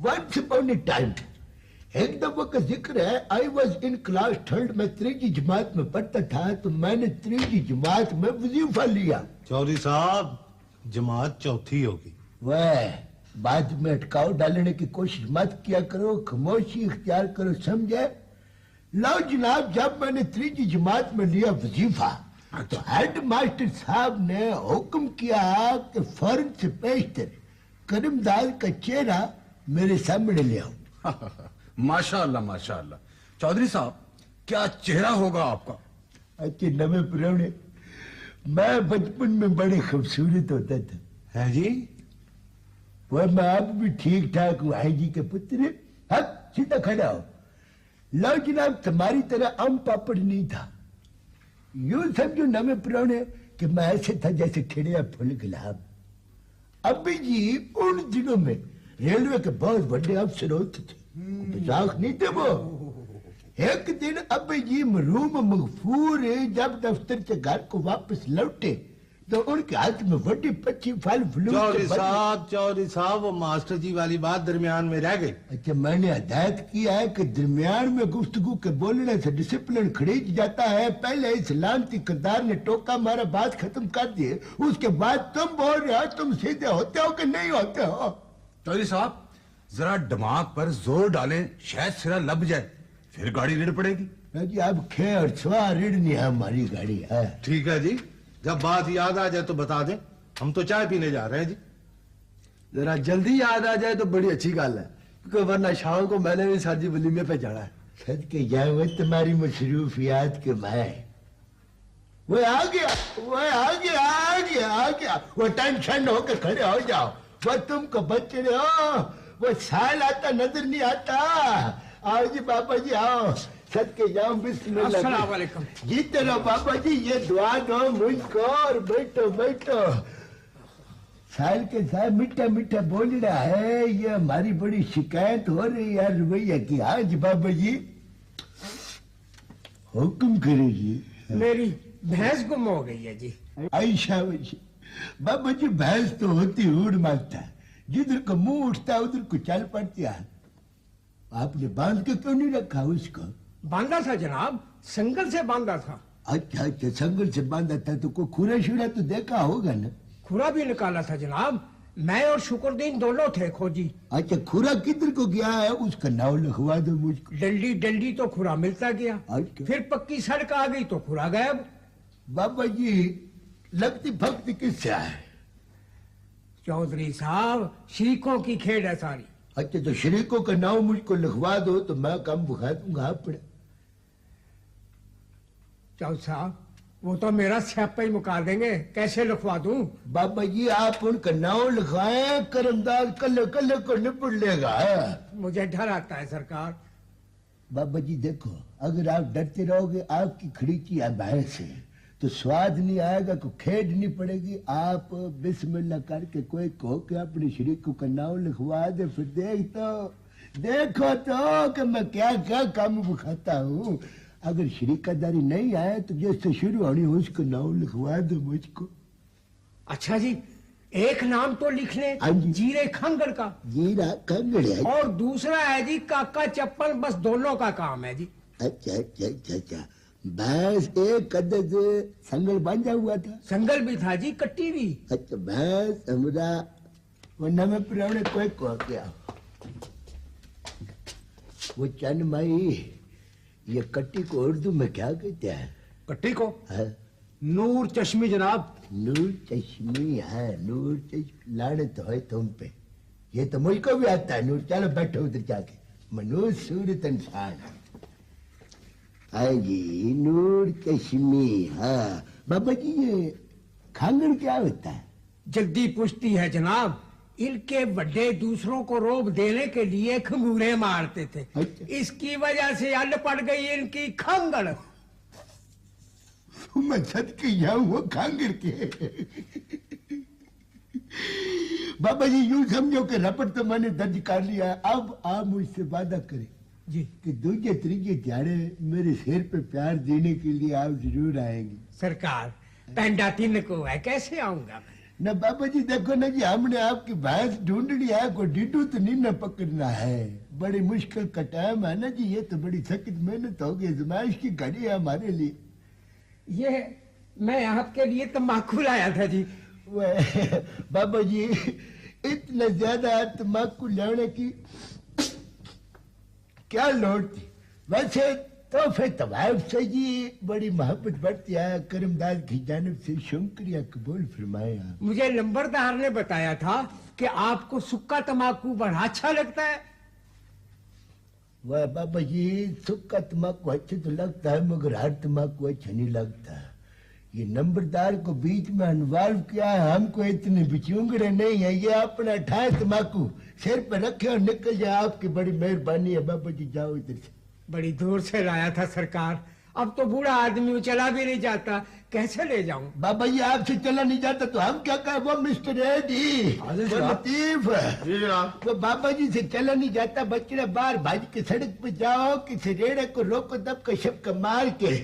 Once upon ए time, एक दफा का जिक्र है, I was in class third, मैं तीसरी जमात में पढ़ता था, तो मैंने तीसरी जमात में वजीफा लिया। चौधरी साहब, जमात चौथी होगी। वह बाद में अटकाव डालने की कोशिश मत किया करो, खामोशी इख्तियार करो, समझे? लो जनाब, जब मैंने तीसरी जमात में लिया वजीफा, तो हेड मास्टर साहब ने हुक्म किया कि फौरन से पेशतर करीमदार का चेहरा मेरे सामने ले आओ। माशाअल्लाह माशाअल्लाह। चौधरी साहब, क्या चेहरा होगा आपका? अच्छे नवे पुराने, मैं बचपन में बड़े खूबसूरत होता था। है जी? वह मैं आप भी ठीक ठाक हूँ, आई जी के पुत्र। हाँ, सीधा खड़ा हो। लो जनाब, तुम्हारी तरह आम पापड़ नहीं था। यूं समझो नवे पुराने कि मैं ऐसे था जैसे खिड़िया फूल गुलाब। अभी जी उन दिनों में रेलवे के बहुत बड़े अफसर होते थे, मजाक नहीं थे वो। एक दिन अभी जी मरूम मगफूर जब दफ्तर से घर को वापस लौटे, तो उनके हाथ में बड़ी पच्ची फल फलूस। चौधरी साहब, वो मास्टर जी वाली बात दरमियान में रह गई। अच्छा, मैंने हिदायत किया है कि दरमियान में गुफ्तगू के बोलने से डिसिप्लिन खरीद जाता है। पहले इस लानती किरदार ने टोका मारा, बात खत्म कर दिए, उसके बाद तुम बोल रहे हो। तुम सीधे होते हो कि नहीं होते हो? चौधरी साहब, जरा दिमाग पर जोर डालें, शायद सिरा लब जाए, फिर गाड़ी रेड पड़ेगी। जी अब खे और स्वा रेड नहीं है, हमारी गाड़ी है। ठीक है जी, जब बात याद आ जाए तो बता दें, हम तो चाय पीने जा रहे हैं जी। जरा जल्दी याद आ जाए तो बड़ी अच्छी गल है, क्योंकि वरना शाम को मैंने भी साजी वलीमे पे जाना है। सदके जाए वो तुम्हारी मसरूफियात के मैं। वो आ गया, वो आ गया, आ गया, आ गया। वो टेंशन होकर खड़े हो जाओ। वो तुमको बच्चे हो, वो साल आता नजर नहीं आता। आओ जी बाबा जी, आओ, सदके जाओ, बिस्मिल्लाह। अस्सलाम वालेकुम। जीते रहो बाबा जी, ये दुआ दो मुझको, और बैठो बैठो। साल के साथ मीठा मीठा बोल रहा है, ये हमारी बड़ी शिकायत हो रही है रवैया की। हाँ जी बाबा जी, हुक्म करेगी। मेरी भैंस गुम हो गई है जी। ऐसा बाबा जी, भैंस तो होती उड़ मारता है, जिधर को मुंह उठता है उधर को चल पड़ती है। आपने बांध के क्यों नहीं रखा उसको? बांधा था जनाब, संगल से बांधा था। अच्छा अच्छा, संगल से बांधा था तो कोई खुरा शुरा तो देखा होगा ना? खुरा भी निकाला था जनाब, मैं और शुक्रदीन दोनों थे खोजी। अच्छा, खुरा किधर को गया है, उसका नाम लिखवा दो मुझको। डंडी डंडी तो खुरा मिलता गया, अच्छा। फिर पक्की सड़क आ गई तो खुरा गायब। बाबा जी, लगती भक्ति किससे है? चौधरी साहब, शरीकों की खेड है सारी। अच्छा, तो शरीकों का नाम मुझको लिखवा दो तो मैं काम बुखा दूंगा अपने। चौधरी साहब, वो तो मेरा स्यापा ही मुका देंगे, कैसे लिखवा दूं? बाबा जी, आप उनका नाम लिखाएं, करमदार कल कल को निपट लेगा। मुझे डर आता है सरकार। बाबा जी देखो, अगर आप डरते रहोगे आपकी खड़ीची है से, तो स्वाद नहीं आएगा, को खेड नहीं पड़ेगी। आप बिस्मिल्लाह करके कोई कहो कि अपने शरीकों का नाम लिखवा दे, फिर देखो तो कि मैं क्या क्या काम बुखाता हूँ। अगर शरीकादारी नहीं आए तो जैसे शुरू होनी हो उसको नाम लिखवा दो मुझको। अच्छा जी, एक नाम तो लिख ले, हाँ जी। जीरे खंगड़ का। जीरा खंगड़ है। और दूसरा है जी काका चप्पल, बस दोनों का काम है जी। अच्छा अच्छा अच्छा अच्छा, भैंस एक कदद संगल बांधा हुआ था। संगल भी था जी, कट्टी भी। अच्छा, भैंस हमरा वो नवे पुराने कोई को क्या वो चन माई, ये कट्टी को उर्दू में क्या कहते हैं? कट्टी को है? नूर चश्मी जनाब। नूर चश्मी है, नूर चश्मी। लानत हो तुम पे, ये तो मुझको भी आता है नूर। चलो बैठो उधर जाके, मनूर सूरत इंसान है जी, नूर चश्मी। हाँ बाबा जी, ये खांगड़ क्या होता है? जल्दी पुश्ती है जनाब, इनके बड़े दूसरों को रोब देने के लिए खंगूरे मारते थे। अच्छा। इसकी वजह से अल पड़ गई इनकी खंगड़। मैं सदके जाऊं वो खांगड़ के। बाबा जी, यूं समझो कि रपट तो मैंने दर्ज कर लिया। अब आप मुझसे वादा करें जी कि दूजे त्रीजे ध्याड़े मेरे सिर पे प्यार देने के लिए आप जरूर आएंगे। सरकार, पेंडा तीन को है, कैसे आऊंगा मैं? न बाबा जी देखो ना जी, हमने आपकी भैंस ढूंढनी है, कोई डिडू तो नहीं न पकड़ना है। बड़ी मुश्किल का टाइम है ना जी, ये तो बड़ी सख्त मेहनत होगी, आजमाइश की घड़ी है हमारे लिए। ये मैं आपके लिए तम्बाकू लाया था जी। वह बाबा जी, इतना ज्यादा तम्बाकू लाने की क्या लोड़ थी? वैसे तोहफे तवायफ से जी बड़ी मोहब्बत बढ़ती है, करमदाद की जानिब से शुक्रिया कबूल फरमाए आप। मुझे नंबरदार ने बताया था कि आपको सुक्का तम्बाकू बड़ा अच्छा लगता है। वाह बाबा जी, सुक्का तम्बाकू अच्छा तो लगता है, मगर हर तम्बाकू अच्छा नहीं लगता। ये नंबरदार को बीच में इन्वॉल्व किया है, हमको इतने बिचूंगड़े नहीं है। ये अपना ठाए तम्बाकू सिर पर रखे और निकल जाए, आपकी बड़ी मेहरबानी है बाबा जी। जाओ इधर से। बड़ी दूर से लाया था सरकार, अब तो बूढ़ा आदमी वो चला भी नहीं जाता, कैसे ले जाऊं? बाबा जी आपसे चला नहीं जाता तो हम क्या कहें? वो मिस्टर एडी, वो लतीफ, जी जनाब। वो बाबा जी से चला नहीं जाता। बच्चे बाहर भाज के सड़क पे जाओ, किसी रेड़े को रोको, दब का शबका मार के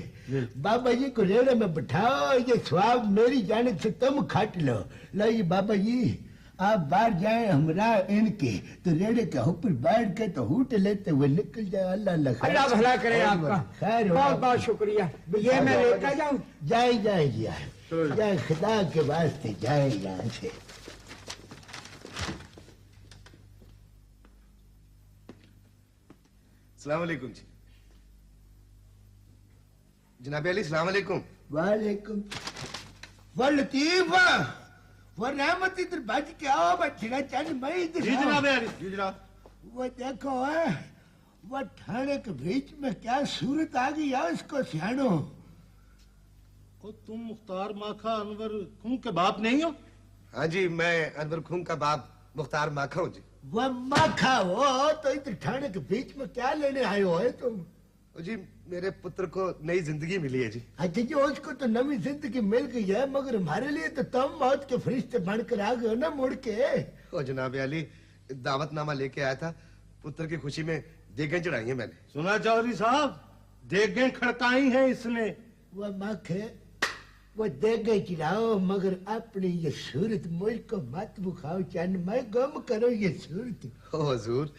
बाबा जी को रेड़े में बिठाओ, ये स्वाब मेरी जानिब से तुम खाट लो। लो ये बाबा जी, आप बाहर जाए हमरा इनके तो रेड़े के ऊपर बैठ के तो हूट लेते हुए निकल जाए। अल्लाह अल्लाह भला करे आपका, खैर हो। बहुत बहुत शुक्रिया। ये मैं लेता जाऊं? जाए जाए जाए, खुदा के वास्ते जाए यहाँ से। सलाम अलैकुम जी। जनाब अली सलाम अलैकुम। वालेकुम। वो लतीफ, वो रहमत इधर बच के आओ, बचना चाहिए। मैं इधर जी जनाब अली, जी जनाब। वो देखो है, वो थाने के बीच में क्या सूरत आ गई है, उसको सियानो। ओ तुम मुख्तार माखा अनवर खून के बाप नहीं हो? हाँ जी, मैं अनवर खून का बाप मुख्तार माखा हूँ जी। वो माखा हो तो इधर थाने के बीच में क्या लेने आए हो है तुम? ओ जी, मेरे पुत्र को नई जिंदगी मिली है जी। अच्छा जी, उसको तो नवी जिंदगी मिल गई है, मगर हमारे लिए तो तुम मौत के फरिश्ते बनकर आ गए हो ना मुड़ के। ओ जनाब अली, दावतनामा लेके आया था, पुत्र की खुशी में देगें चढ़ाई है मैंने। सुना चौधरी साहब, देगें खड़काई हैं इसने। वो माखे, वो देगे चिराओ, मगर अपनी ये सूरत मुझको मत बुखाओ, चैन मैं गम करो ये सूरत। ओ हुजूर,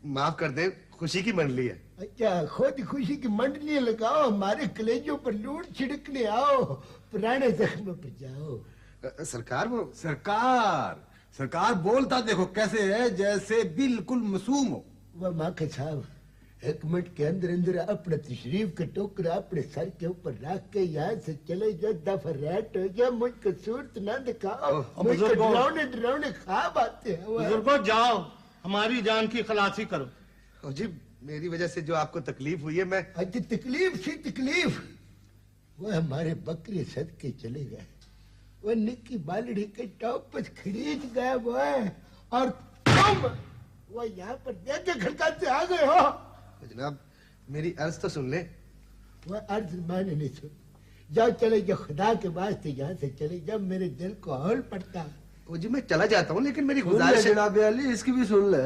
माफ कर दे, खुशी की मंडली है। अच्छा, खुद खुशी की मंडली लगाओ, हमारे कलेजों पर लूट छिड़कने आओ, पुराने जख्म पर जाओ। सरकार वो सरकार सरकार बोलता देखो कैसे है, जैसे बिल्कुल मासूम हो। वह माखे साहब, एक मिनट के अंदर अंदर अपने तशरीफ के टोकरा अपने सर के ऊपर रख के यहाँ से चले जाओ, दफा रेट हो गया। मुझको सूरत ना दिखाओ, मुझको बुजुर्गों। डरावने डरावने ख्वाब आते हैं। बुजुर्गों जाओ, हमारी जान की खलासी करो। ओ जी, मेरी वजह से जो आपको तकलीफ हुई है, मैं अच्छा तकलीफ सी तकलीफ, वो हमारे बकरे सदके चले गए, वो निक्की बालड़ी के टॉप पर खरीद गए वो है, और तुम वो यहाँ पर देख के खड़काते आ गए हो। जनाब मेरी अर्ज तो सुन ले। वो अर्ज मैंने नहीं सुन। जाओ चले जाओ, खुदा के वास्ते यहाँ से चले जाओ, मेरे दिल को हौल पड़ता। ओ जी, मैं चला जाता हूँ, लेकिन मेरी सुन ले गुजारिश है। जनाब अली, इसकी भी सुन ले।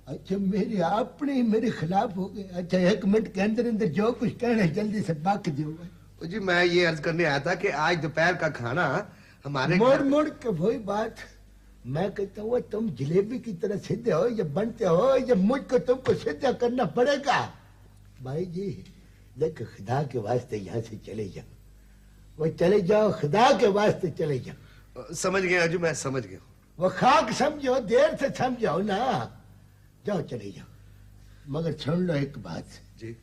अच्छा मेरे अपने ही मेरे खिलाफ हो गए। अच्छा एक मिनट के अंदर अंदर जो कुछ कहना है जल्दी से बाक दो। ओ जी, मैं ये अर्ज करने आया था कि आज दोपहर का खाना हमारे मोड़ घर- मोड़ के वही बात। मैं कहता हूँ तुम जलेबी की तरह सीधे हो या बनते हो, या मुझको तुमको सीधा करना पड़ेगा। भाई जी देख, खुदा के वास्ते यहाँ से चले जाओ, वो चले जाओ, खुदा के वास्ते चले जाओ। समझ गया जी, मैं समझ गया। वो खाक समझो, देर से समझो ना। जाओ चले जाओ, मगर सुन लो एक बात, जी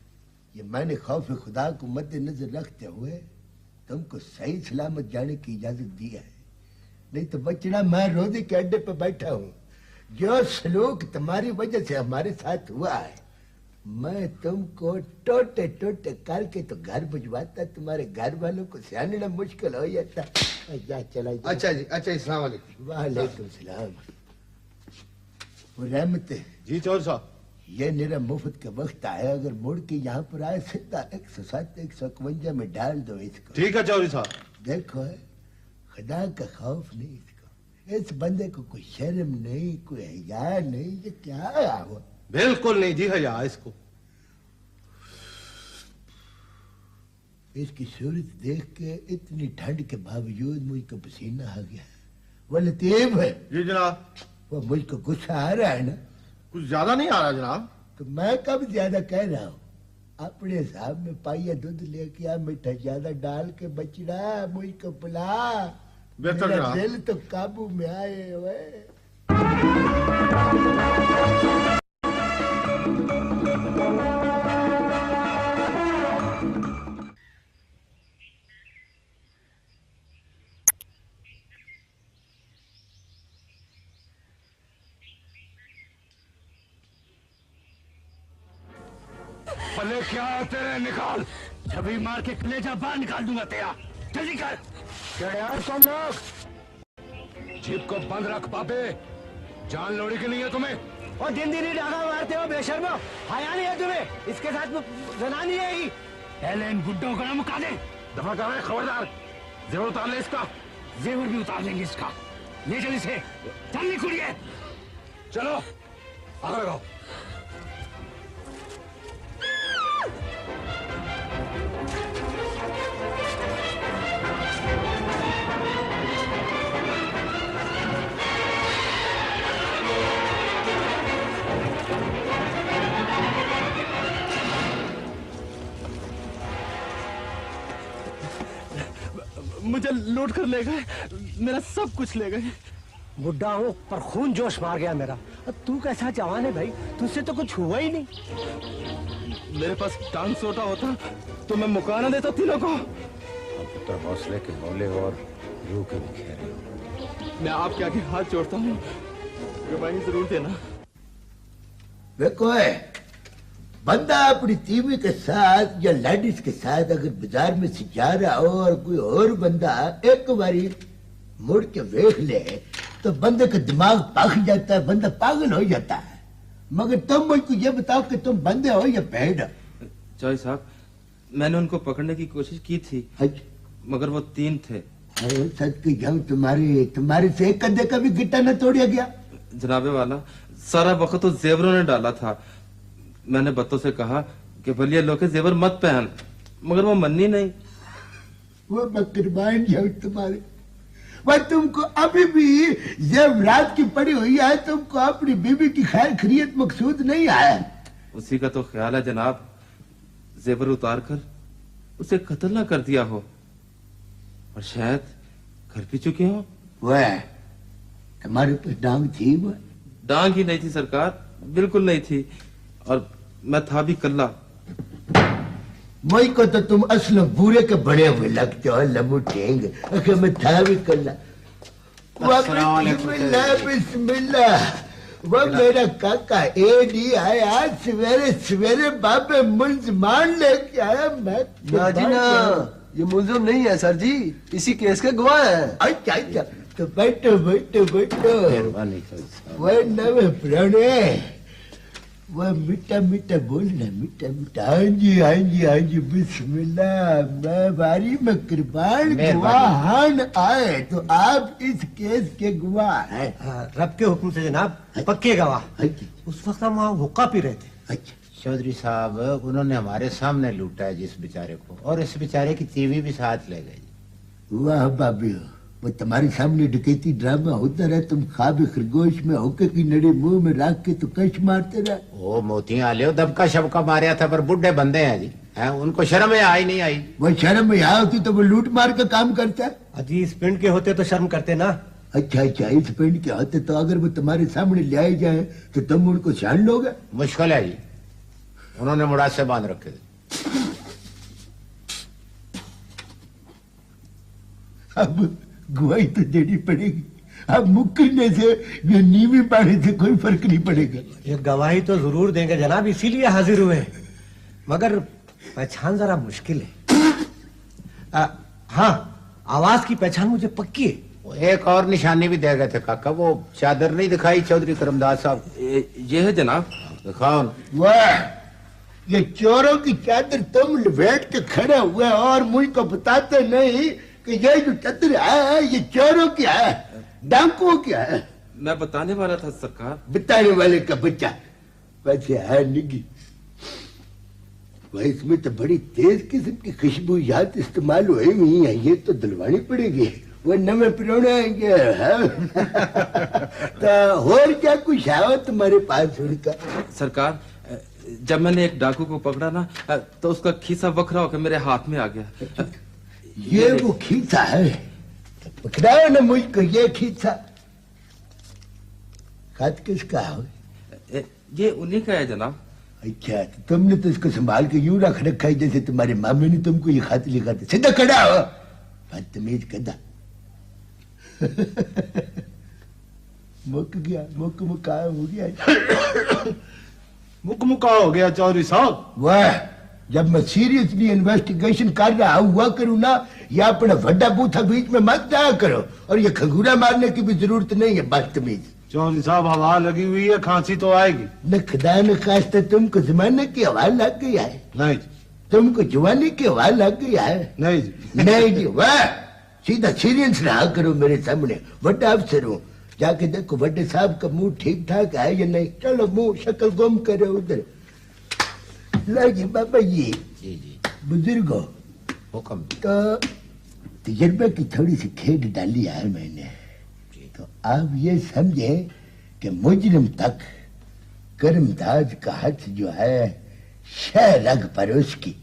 ये मैंने खौफ खुदा को मद्देनजर रखते हुए तुमको सही सलामत जाने की इजाजत दी है, नहीं तो बचना मैं रोजे के अड्डे पे बैठा हूँ। जो सलूक तुम्हारी वजह से हमारे साथ हुआ है, मैं तुमको टोटे टोटे करके तो घर भिजवाता, तुम्हारे घर वालों को सियाना मुश्किल हो जाता। जा चला जा। अच्छा जी, अच्छा, अस्सलाम वालेकुम। वालेकुम सलाम। वो रहमत है, जी चौधरी साहब। ये मेरा मुफ्त का वक्त आया, अगर मुड़ के यहाँ पर आए सीधा 107 151 में डाल दो इसको। ठीक है चौधरी साहब। देखो है, खुदा का खौफ नहीं इसको, इस बंदे को कोई शर्म नहीं, कोई हया नहीं, ये क्या हुआ? बिल्कुल नहीं जी, हया इसको। इसकी सूरत देख के इतनी ठंड के बावजूद मुझको पसीना आ गया। वो लतीफ है, जी जनाब। वो मुझको गुस्सा आ रहा है ना, कुछ ज्यादा नहीं आ रहा जनाब। तो मैं कब ज्यादा कह रहा हूँ। अपने हिसाब में पाइया दूध लेके आ, मीठा ज्यादा डाल के बचड़ा मुझको पिला। बेहतर मेरा जनाब। दिल तो काबू में आए हुए। पले क्या है तेरे, निकाल। छवि मार के कलेजा बाहर निकाल दूंगा तेरा। जल्दी कर। क्या यार तुम लोग, जीप को बंद रख पापे, जान लोड़ी की नहीं है तुम्हें। और दिन दिन ही डाका मारते हो बेशर्मो, हया नहीं है तुम्हें? इसके साथ जनानी है ही। पहले इन गुड्डों को ना मुका दे। दफा कर रहे, खबरदार। जेवर उतार ले इसका। जेवर भी उतार लेंगे इसका। ले चल इसे, चल निकुड़िए। चलो आगे लगाओ। मुझे लूट कर ले गए, मेरा सब कुछ ले गए। बुढ़ा हूँ पर खून जोश मार गया मेरा। अब तू कैसा जवान है भाई, तुझसे तो कुछ हुआ ही नहीं। मेरे पास टांग सोटा होता तो मैं मुकाना देता तीनों को। पुत्र हौसले के हौले और रूह के बिखेरे हो। मैं आपके आगे हाथ जोड़ता हूँ, गवाही जरूर देना। देखो है, बंदा अपनी तीवी के साथ या लेडीज के साथ अगर बाजार में से जा रहा हो और कोई और बंदा एक बारी मुड़ के देख ले तो बंदे का दिमाग पक जाता है, बंदा पागल हो जाता है। मगर तुम मुझको ये बताओ कि तुम बंदे हो या भेड़? जॉय साहब, मैंने उनको पकड़ने की कोशिश की थी, मगर वो 3 थे। अरे सच की जाऊं, तुम्हारे से एक कंधे का भी गिट्टा न तोड़िया गया? जनाबे वाला, सारा वक्त तो जेवरों ने डाला था। मैंने बत्तों से कहा कि बलिया लोग के जेवर मत पहन, मगर वो मन्नी नहीं। वो मैं कुर्बान जाऊं तुम्हारे। वह तुमको अभी भी जब रात की पड़ी हुई है, तुमको अपनी बीबी की खैर खैरियत मकसूद नहीं आया? उसी का तो ख्याल है जनाब, जेवर उतार कर उसे कत्ल ना कर दिया हो, और शायद घर भी चुके हो। वह तुम्हारे पास डांग थी? वह डांग ही नहीं थी सरकार, बिल्कुल नहीं थी, और मैं था भी कल्ला। मुझको तो तुम असल बुरे के बड़े हुए लगते हो, लमू टेंग। अगर मैं था भी कल्ला। बिस्मिल्लाह बिस्मिल्लाह। वो मेरा काका एडी आया आज सवेरे सवेरे बाबे मुल्जमान लेके आया। मैं ना जी ना, ये मुलजिम नहीं है सर जी, इसी केस के गवाह है। अच्छा अच्छा, तो बैठो बैठो बैठो। वह नवे पुराने, वह मीठा मीठा बोलना, मीठा मीठा। हाँ जी हाँ जी हाँ जी, बिस्मिल्लाह। मैं बारी में कुर्बान गवाहान आए तो आप इस केस के गवाह हैं। रब के हुक्म से जनाब, पक्के गवाह। उस वक्त हम वहाँ हुक्का पी रहे थे। अच्छा, चौधरी साहब, उन्होंने हमारे सामने लूटा है जिस बेचारे को, और इस बेचारे की टीवी भी साथ ले गई। वाह बाबी, वो तुम्हारे सामने डकैती ड्रामा होता रहा, तुम ख्वाब खरगोश में होके की नड़ी मुंह में रख के तो कश मारते रहे। ओ मोतियां ले दबका शबका मारा था, पर बुढ़े बंदे हैं जी, हैं, उनको शर्म है आई नहीं आई। वो शर्म में यहाँ होती तो वो लूट मार का काम करता है। अजी इस पिंड के होते तो शर्म करते ना। अच्छा अच्छा, इस पिंड के होते तो अगर वो तुम्हारे सामने ले आए जाए तो तुम उनको छान लोगे? मुश्किल है जी, उन्होंने मुड़ासे बांध रखे थे। अब गवाही तो देनी पड़ेगी। अब मुकरने से या नीवी पाने से कोई फर्क नहीं पड़ेगा। ये गवाही तो जरूर देंगे जनाब, इसीलिए हाजिर हुए, मगर पहचान जरा मुश्किल है। हाँ, आवाज की पहचान मुझे पक्की है। वो एक और निशानी भी दे गए थे काका, वो चादर नहीं दिखाई चौधरी करमदास साहब? ये है जनाब। दिखाओ। वाह, ये चोरों की चादर तुम लपेट के खड़े हुए और मुझको बताते नहीं कि ये जो चादर है ये चोरों की है, डाकुओं की है। मैं बताने वाला था सरकार। बताने वाले का बच्चा वैसे है निगी। भाई इसमें तो बड़ी तेज किस्म की खुशबू याद इस्तेमाल हुई हुई है, ये तो दिलवानी पड़ेगी। वो नवे पिरोने आएंगे तो और क्या कुछ है तुम्हारे पास उनका? सरकार, जब मैंने एक डाकू को पकड़ा ना तो उसका खीसा बखरा होकर मेरे हाथ में आ गया। ये वो खीसा है? तो पकड़ाओ ना मुझको ये खीसा। हाथ किसका है? ये उन्हीं का है जनाब। अच्छा, तो तुमने तो इसको संभाल के यूं रख रखा है जैसे तुम्हारे मामे ने तुमको ये खत लिखा था। सीधा खड़ा हो, बदतमीज कदा। मुक गया, मुक्का हो गया। मुक्का हो गया चौधरी साहब। वाह, जब मैं सीरियसली इन्वेस्टिगेशन कर रहा हुआ करूँ ना, या अपना वड्डा बूथा बीच में मत जाया करो। और ये खंगूरा मारने की भी जरूरत नहीं है, बदतमीज। चौधरी साहब, हवा लगी हुई है, खांसी तो आएगी। न खुदा न खास्ता तुमको जमाने की हवा लग गई है? नहीं जी। तुमको जवानी की हवा लग गई है? नहीं जी। नहीं जी। वाह, सीधा सीरियस रहा करो मेरे सामने। बड़ा अफसर हूँ, जाके देखो बड़े साहब का मुंह ठीक ठाक है या नहीं। चलो मुंह शक्ल गुम करो उधर। लगे बाबा जी। जी जी। बुजुर्गो, हुक्म। तो तजर्बे की थोड़ी सी खेद डाली है मैंने। तो आप ये समझे कि मुजरिम तक करमदाज का हाथ जो है शह रग पर उसकी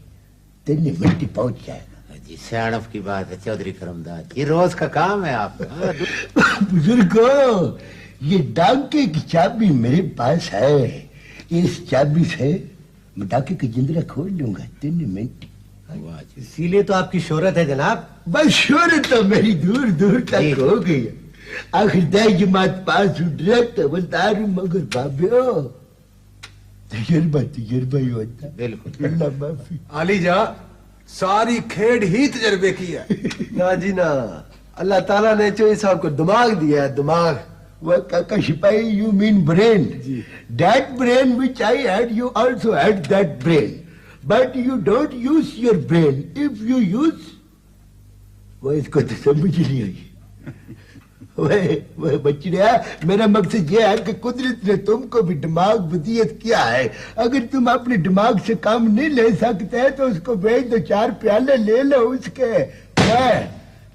3 मिनट पहुंच जाएगा। जी, सियाणप की बात है चौधरी करमदाद, ये रोज का काम है आपका। बुजुर्गो, ये डाके की चाबी मेरे पास है। इस चाबी से मैं डाके की जिंदरा खोल लूंगा 3 मिनट। इसीलिए तो आपकी शोहरत है जनाब। बस शोहरत तो मेरी दूर दूर तक हो गई है। आखिर 10 जमात पास हूँ, डायरेक्ट हवलदार हूँ, मगर बाबियो तजर्बा ही होता। बिल्कुल। अल्लाह माफी। आली जा, सारी खेड ही तजर्बे की है। ना जी ना, अल्लाह ताला ने चौधरी साहब को दिमाग दिया है, दिमाग। Well, Kaka Shipai, you mean brain. That brain which I had, you also had that brain. But you don't use your brain. If you use, वो इसको तो समझ नहीं आई। वह बच्चिया, मेरा मकसद ये है कि कुदरत ने तुमको भी दिमाग वसीयत किया है। अगर तुम अपने दिमाग से काम नहीं ले सकते तो उसको भेज दो, 4 प्याले ले लो उसके।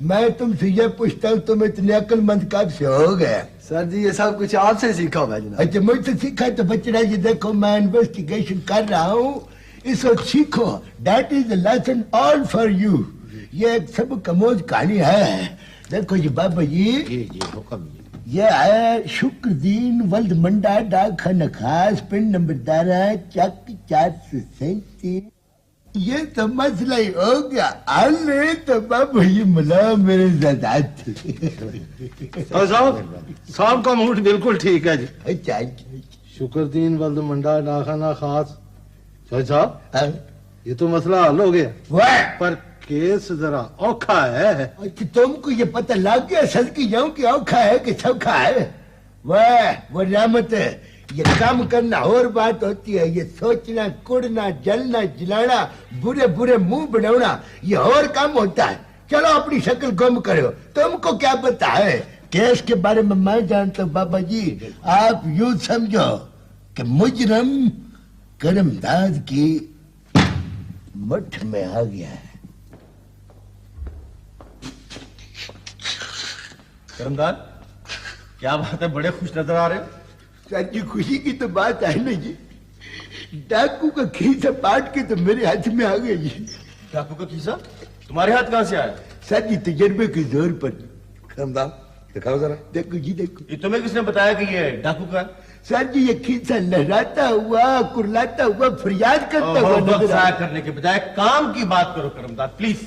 मैं तुमसे ये पूछता हूँ, तुम इतने अक्लमंद कब से हो गए? सर जी, ये सब कुछ आपसे सीखा हुआ है जनाब। अच्छा, मुझसे सीखा तो बच्चा ये देखो, मैं इन्वेस्टिगेशन कर रहा हूँ, इसको सीखो। That is the lesson all for you. ये एक सब कमोज कहानी है। देखो जी बाबा जी। जी जी, हुक्म जी। ये है शुक्रदीन वल्द मंडा, डाकखाना खास, पिंड नंबर 12, चक 437। ये तो मसला ही हो गया। अरे तो बाबा ये मिला मेरे साथ। साहब का मूड बिल्कुल ठीक है जी। अच्छा, शुक्रदीन वल्द मंडा, डाकखाना खास। चौधरी साहब, हाँ? ये तो मसला हल हो गया, वाह, पर केस जरा औखा है। अच्छा, तुमको ये पता लग गया सद की जाऊं कि औखा है कि सौखा है? वाह, वो रहमत है। ये काम करना और बात होती है, ये सोचना, कुड़ना, जलना, जलाना, बुरे बुरे मुंह बनाना, ये और काम होता है। चलो अपनी शक्ल गुम करो, तुमको क्या पता है केस के बारे में? मैं जानता हूँ बाबा जी। आप यूं समझो कि मुजरम करमदाद की मठ में आ गया है। करमदाद, क्या बात है, बड़े खुश नजर आ रहे हो। सर जी, खुशी की तो बात है ना जी। डाकू का खीसा पाट के तो मेरे हाथ में आ गया जी। डाकू का खीसा तुम्हारे हाथ कहाँ से आया? सर जी, तजर्बे के जोर पर। करमदाद, दिखाओ जरा। देखो जी, देखो। ये तुम्हें किसने बताया कि ये डाकू का? सर जी, ये खीसा लहराता हुआ, कुरलाता हुआ, फरियाद करता हुआ वक्त नजर जाया आ। करने के बजाय काम की बात करो करमदाद, प्लीज।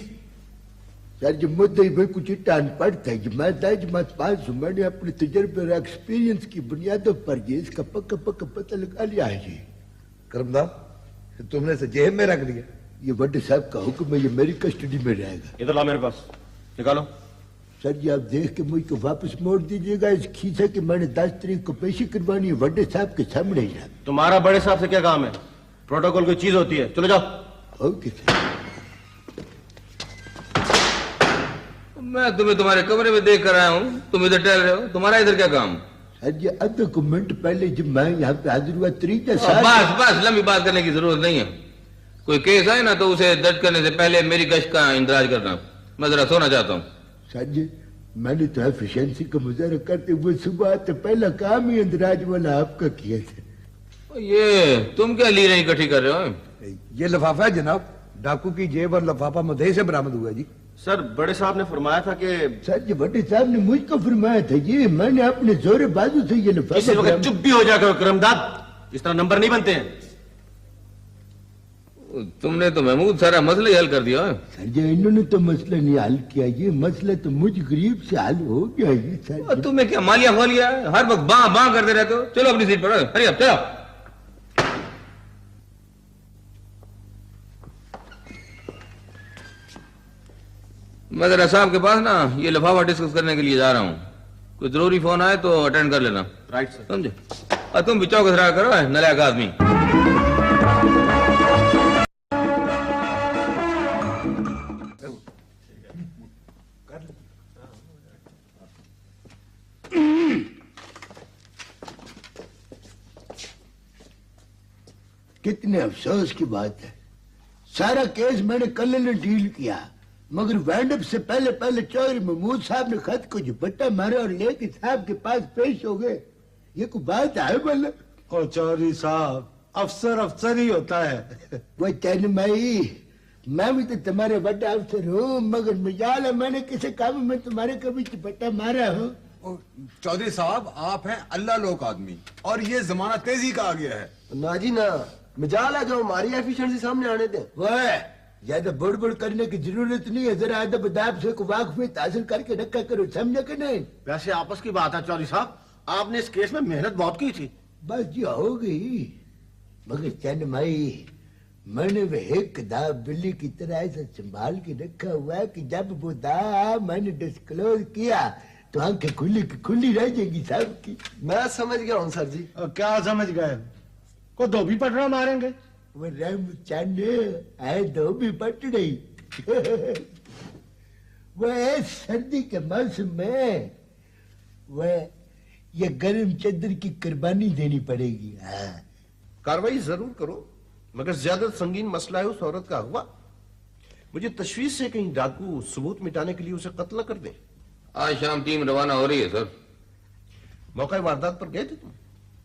सर जी, मुद्दे भाई कुछ अनपढ़ था जी। मैं 10 जमात पास हूँ। मैंने अपने तजर्बे और एक्सपीरियंस की बुनियादों पर जी इसका पक्का पता लगा लिया है जी। करमदाद, तुमने इसे जेब में रख लिया? ये बड़े साहब का हुक्म है, ये मेरी कस्टडी में रहेगा। इधर ला मेरे पास, निकालो। सर जी, आप देख के मुझको वापस मोड़ दीजिएगा। इस खीसे की मैंने 10 तारीख को पेशी करवानी है बड़े साहब के सामने ही। तुम्हारा बड़े साहब से क्या काम है? प्रोटोकॉल की चीज होती है, चलो जाओ। Okay sir. मैं तुम्हें तुम्हारे कमरे में देख कर आया हूँ, तुम इधर टहल रहे हो, तुम्हारा इधर क्या काम? सर जी, आधे को मिनट पहले जब मैं यहाँ पे हाजिर हुआ, तरीका बस लंबी बात करने की जरूरत नहीं है। कोई केस आए ना तो उसे दर्ज करने से पहले मेरी गश्त का इंतजार करना। मैं जरा सोना चाहता हूँ। सर जी, मैंने तो एफिशिएंसी का मुजाहरा करते हुए सुबह तो पहला काम ही अंदराज वाला आपका किया था। ये तुम क्या लीरें इकट्ठी कर रहे हो? ये लिफाफा है जनाब, डाकू की जेब और लिफाफा मध्य से बरामद हुआ जी। सर बड़े साहब ने फरमाया था कि सर जी बड़े साहब ने मुझको फरमाया था जी, मैंने अपने जोरे बाजू से ये लिफाफा इसी वक्त चुप भी हो जाकर करमदाद, इस तरह नंबर नहीं बनते हैं। तुमने तो महमूद सारा मसला ही हल कर दिया है। सर जी इन्होंने तो मसला नहीं हल किया, ये मसला तो मुझ गरीब से हल हो गया ये सर और तुम्हें क्या मालिया खोलिया है? हर वक्त बां बां करते रहते हो। चलो अपनी सीट पर, अरे अब चलो। मैं जरा साहब के पास ना ये लिफाफा डिस्कस करने के लिए जा रहा हूँ। कोई जरूरी फोन आए तो अटेंड कर लेना। Right sir. समझे? और तुम भी चौकस रहा करो, नलायक आदमी। कितने अफसोस की बात है, सारा केस मैंने कल ने डील किया, मगर वाइंड अप से पहले पहले चौधरी महमूद साहब ने खत को झपट्टा मारा और लेके साहब के पास पेश हो गए। ये कोई बात है बोले? ओ चौधरी साहब, अफसर अफसर ही होता है। वो चैनमई, मैं भी तो तुम्हारे बड़ा अफसर हूँ, मगर मजाल है मैंने किसी काम में तुम्हारे कभी झपट्टा मारा हो। चौधरी साहब आप हैं अल्लाह लोक आदमी और ये जमाना तेजी का आ गया है। ना जी ना, मजाल है जो हमारी एफिशिएंसी सामने आने दें। वह ज्यादा बुड़बुड़ करने की जरूरत नहीं है, जरा अदब अदाब से वाकफियत हासिल करके रखा करो, समझे कि नहीं? वैसे आपस की बात है चौधरी साहब, आपने इस केस में मेहनत बहुत की थी। बस जी हो गई, मगर चैनमई मैंने वह एक दाव बिल्ली की तरह ऐसा संभाल के रखा हुआ है कि जब वो दाव मैंने डिस्क्लोज किया तो आंखें खुली की खुली रह जाएंगी साहब की। मैं समझ गया हूँ सर जी। क्या समझ गए? को धोबी पटरा मारेंगे? वो रम चंद है धोबी पट रही। वह सर्दी के मौसम में वह ये गर्म चद्दर की कुर्बानी देनी पड़ेगी। हाँ। कार्रवाई जरूर करो, मगर ज्यादा संगीन मसला है उस औरत का हुआ। मुझे तशवीश से कहीं डाकू सबूत मिटाने के लिए उसे कत्ल कर दे। आज शाम टीम रवाना हो रही है सर। मौका वारदात पर गए थे तुम?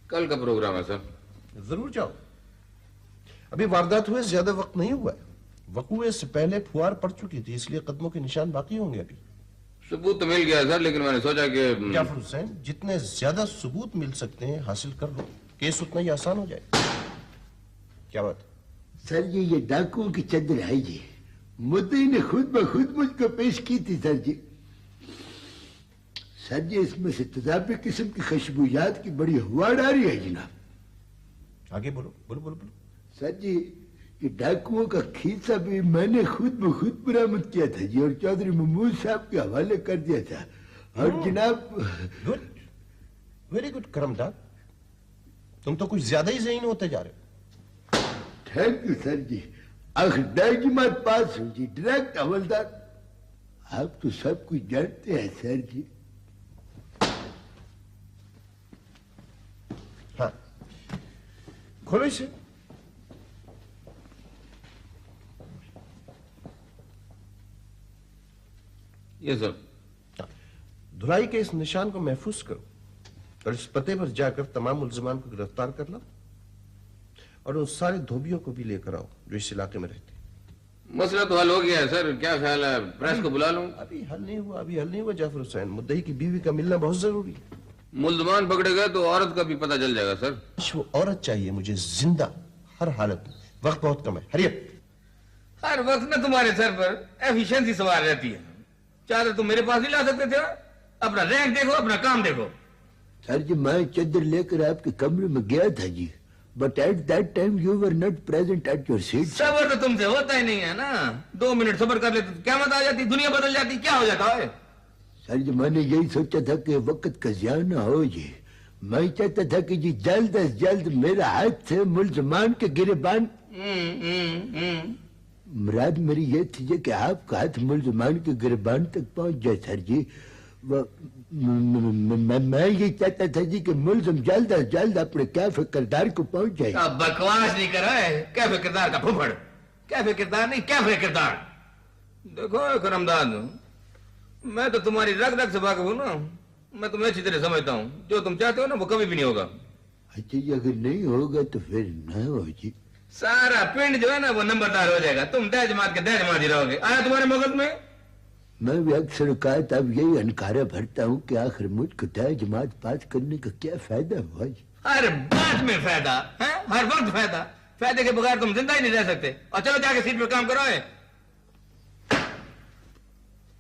कल का प्रोग्राम है सर। जरूर जाओ। अभी वारदात हुए ज्यादा वक्त नहीं हुआ है, वकूए से पहले फुहार पड़ चुकी थी, इसलिए कदमों के निशान बाकी होंगे। अभी सबूत तो मिल गया सर, लेकिन मैंने सोचा कि जाफर हुसैन, जितने ज्यादा सबूत मिल सकते हैं हासिल कर लो, केस उतना ही आसान हो जाए। क्या बात? सर जी ये डाकुओं की चद्दर है जी, मुद्दई ने खुद ब खुद मुझको पेश की थी सर जी। सर जी इसमें से तजाबी किस्म की खुशबूयात की बड़ी हुआड़ आ रही है जनाब। आगे बोलो बोलो बोलो बोलो। सर जी ये डाकुओं का खींचा भी मैंने खुद ब खुद बरामद किया था जी और चौधरी महमूद साहब के हवाले कर दिया था। और जनाब गुड, वेरी गुड करमदाद, तुम तो कुछ ज्यादा ही ज़हीन होते जा रहे हो। थैंक यू सर जी, आखिर की मत पास हो जी, डायरेक्ट हवलदार। आप तो सब कुछ जानते हैं सर जी। हाँ खोलो इसे। ये सर। धुलाई के इस निशान को महफूज करो और इस पते पर जाकर तमाम मुल्जिमान को गिरफ्तार कर लो और उन सारे धोबियों को भी लेकर आओ जो इस इलाके में रहते हैं। मसला तो हल हो गया है सर, क्या ख्याल है प्रेस को बुला लूं? अभी हल नहीं हुआ, अभी हल नहीं हुआ जाफर हुसैन। मुद्दई की बीवी का मिलना बहुत जरूरी है। मुल्जमान पकड़े गए तो औरत का भी पता चल जाएगा सर। वो औरत चाहिए मुझे जिंदा, हर हालत में। वक्त बहुत कम है, हरिए। हर वक्त ना तुम्हारे सर पर एफिशिएंसी सवार रहती है। चाहते तुम मेरे पास नहीं ला सकते थे? अपना रैंक देखो, अपना काम देखो। सर जी मैं चद्दर लेकर आपके कमरे में गया था जी, but at that time you were not present at your seat. सबर तो तुमसे होता ही नहीं है ना। 2 मिनट सबर कर लेते तो क़यामत आ जाती, दुनिया बदल जाती, क्या हो जाता है? सर जी मैंने यही सोचा था कि वक्त का ज़िया ना हो जी। मैं चाहता था कि जी जल्द अज जल्द मेरा हाथ से मुल्जमान के गिरबान। मुराद मेरी ये थी कि आपका हाथ मुल्जमान के गिरबान तक पहुंच जाए सर जी। मैं ये चाहता था जी कि मुल्जम जल्द अज जल्द अपने कैफे किरदार को पहुंच जाए। अब बकवास नहीं कर रहा है, कैफे किरदार का फुफड़। कैफे किरदार नहीं, कैफे किरदार। देखो करमदाद, मैं तो तुम्हारी रग रग से वाकिफ हूं ना, मैं तुम्हें अच्छी तरह समझता हूँ। जो तुम चाहते हो ना वो कभी भी नहीं होगा। अच्छा जी, अगर नहीं होगा तो फिर ना हो जी। सारा पिंड जो है ना वो नंबरदार हो जाएगा, तुम दह जमात के दह जमात ही रहोगे। आया तुम्हारे मगज में? मैं भी अक्सर औकात अब यही अनकारा भरता हूँ कि आखिर मुझको तय जमात पास करने का क्या फायदा हुआ जी। हर बात में फायदा है, हर वक्त फायदा। फायदे के बगैर तुम जिंदा ही नहीं रह सकते। और चलो जाके सीट पे काम करो।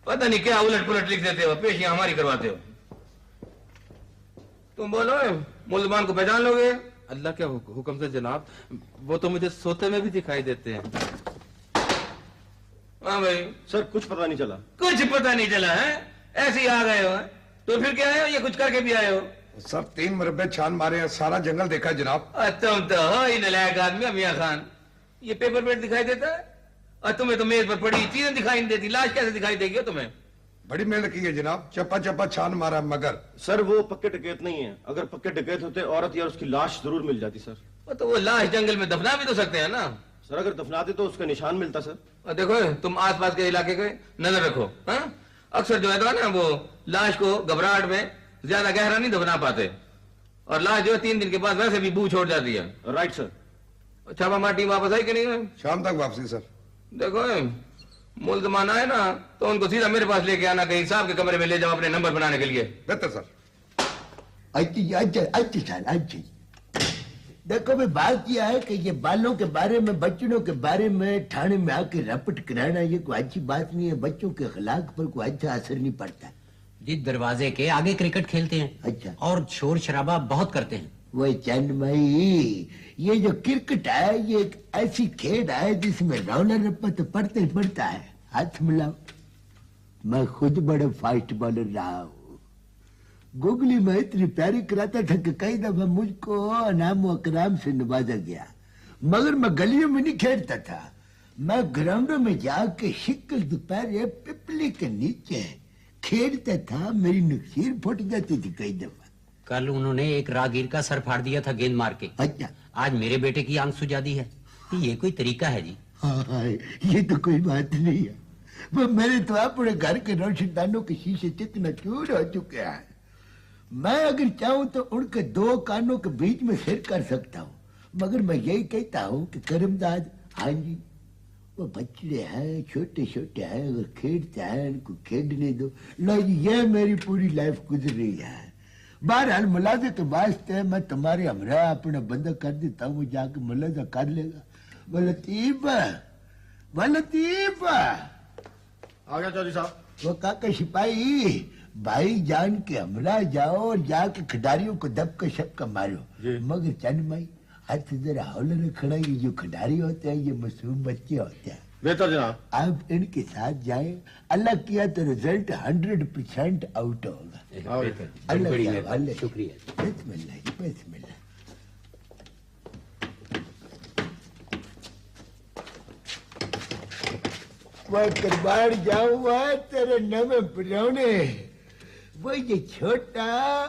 पता नहीं क्या उलट पुलट लिख देते हो, पेशियां हमारी करवाते हो। तुम बोलो, मुल्जमान को पहचान लोगे? अल्लाह के हुक्म से जनाब, वो तो मुझे सोते में भी दिखाई देते हैं। हाँ भाई। सर कुछ पता नहीं चला। कुछ पता नहीं चला है? ऐसे ही आ गए हो? तो फिर क्या आए हो? ये कुछ करके भी आए हो? सर 3 मुरब्बे छान मारे हैं, सारा जंगल देखा है जनाब। तुम तो हो ही नलायक आदमी मियां खान। ये पेपर वेट दिखाई देता है और तुम्हें तो मेज पर पड़ी चीजें दिखाई नहीं देती। लाश कैसे दिखाई देगी तुम्हें? बड़ी मेहनत की है जनाब, चप्पा चप्पा छान मारा, मगर सर वो पक्के डकैत नहीं है। अगर पक्के डकैत होते औरत या उसकी लाश जरूर मिल जाती सर। तो वो लाश जंगल में दफना भी तो सकते हैं ना सर। अगर दफनाते तो उसका निशान मिलता सर। और देखो तुम आसपास के इलाके के नजर रखो। हाँ, अक्सर जो है तो ना वो लाश को घबराहट में ज्यादा गहरा नहीं दफना पाते और लाश जो है 3 दिन के बाद वैसे भी बू छोड़ जाती है। Right sir. छापा मार टीम वापस आई कि नहीं? शाम तक वापसी सर। देखो मुल्जमान आए ना तो उनको सीधा मेरे पास लेके आना, कहीं साहब के कमरे में ले जाओ अपने नंबर बनाने के लिए। बेहतर सर। अच्छा देखो भाई, बात यह है कि ये बालों के बारे में, बच्चों के बारे में थाने में आके रपट कराना ये कोई अच्छी बात नहीं है। बच्चों के अखलाक पर कोई अच्छा असर नहीं पड़ता जी। दरवाजे के आगे क्रिकेट खेलते हैं। अच्छा। और शोर शराबा बहुत करते हैं। वो चंद भाई, ये जो क्रिकेट है ये एक ऐसी खेल है जिसमें रौला रप्पा तो पड़ता ही पड़ता है। हाथ मिलाओ। मैं खुद बड़ा फास्ट बॉलर रहा हूँ। गुगली में इतनी प्यारी कराता था कि कई दफा मुझको अनाम अकराम से नवाजा गया, मगर मैं गलियों में नहीं खेलता था। मैं ग्राउंडों में जाके शिकल दोपहर पिपली के नीचे खेलता था। मेरी नक्सीर फुट जाती थी कई दफा। कल उन्होंने एक रागीर का सर फाड़ दिया था गेंद मार के। अच्छा। आज मेरे बेटे की आंख सुजा दी है। ये कोई तरीका है जी? हाँ, ये तो कोई बात नहीं है। वो मेरे तो अपने घर के रोशनदानों के शीशे कितना चूर हो चुके हैं। मैं अगर चाहूं तो उनके 2 कानों के बीच में सिर कर सकता हूँ, मगर मैं यही कहता हूँ कि करमदाद, हाँ जी वो बच्चे हैं, छोटे छोटे हैं, अगर खेलते हैं इनको खेलने दो। लो जी, ये मेरी पूरी लाइफ गुजर रही है। बहरहाल मुलाजे के वास्ते मैं तुम्हारे हमरा अपना बंदा कर देता हूँ, वो जाके मुलाजा कर लेगा। वो लतीफ आ गया चौधरी साहब। वो काका सिपाही, भाई जान के हमरा जाओ और जाके खिडारियों को दबका शक्का मारो। मगर चंद भाई हाथ जरा हौले रखना। ये जो खिडारी होते हैं ये मासूम बच्चे होते हैं। बेहतर जनाब। आप इनके साथ जाएं, अल्लाह किया तो रिजल्ट 100% आउट होगा। अल्लाह के हवाले। शुक्रिया। बिस्मिल्लाह। वह दरबार जाऊंगा तेरे नवे परौने। वो ये छोटा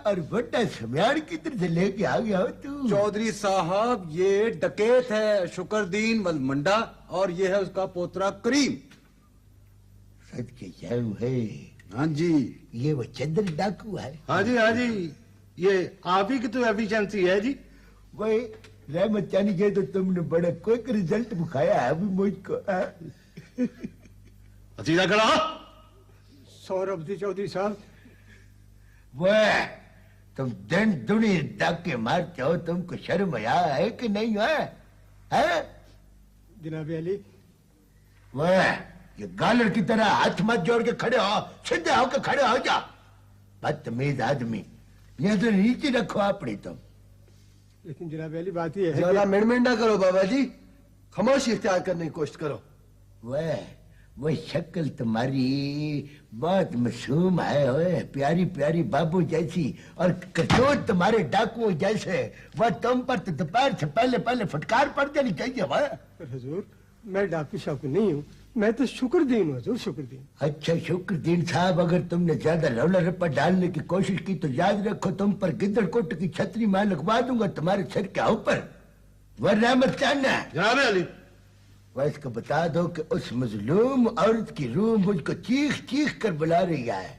और बड़ा समयान किधर से लेके आ गया हो तू? चौधरी साहब ये डकैत है शुक्रदीन वल मंडा और ये है उसका पोतरा करीम। सच के जाऊ है। हाँ जी। ये वो चंद्र डाकू है। हाँ जी हाँ जी, ये आप ही की तो एफिशिएंसी है जी। वही रहमत चानी के तो तुमने बड़ा क्विक रिजल्ट दिखाया है अभी मुझको। सीधा खड़ा। सौरभ जी चौधरी साहब। वह तुम दिन दुनी डाके मारते हो, तुमको शर्म आया है कि नहीं है? जनाब अली। वह ये गालर की तरह हाथ मत जोड़ के खड़े हो, सीधे होकर खड़े हो जा। बदतमीज आदमी, ये तो नीचे रखो अपनी तुम। लेकिन जनाब अली बात ये है जरा मिनमिंडा करो बाबा जी, खामोशी इख्तियार करने की कोशिश करो। वह शक्ल तुम्हारी बहुत मासूम है, ओए प्यारी प्यारी बाबू जैसी, और करतूत तुम्हारे डाकुओं जैसे। वह तुम पर तो दोपहर से पहले फटकार पड़ जानी चाहिए। वह हुजूर मैं डाकू शाकू नहीं हूँ, मैं तो शुक्रदीन हूँ हुजूर, शुक्रदीन। अच्छा शुक्रदीन साहब, अगर तुमने ज्यादा रौला रप्पा डालने की कोशिश की तो याद रखो तुम पर गिद्दड़कोट की छतरी मैं लगवा दूंगा तुम्हारे सिर के ऊपर। वह रहमत चाहना जनाब अली, वह इसको बता दो कि उस मजलूम औरत की रूह मुझको चीख चीख कर बुला रही है।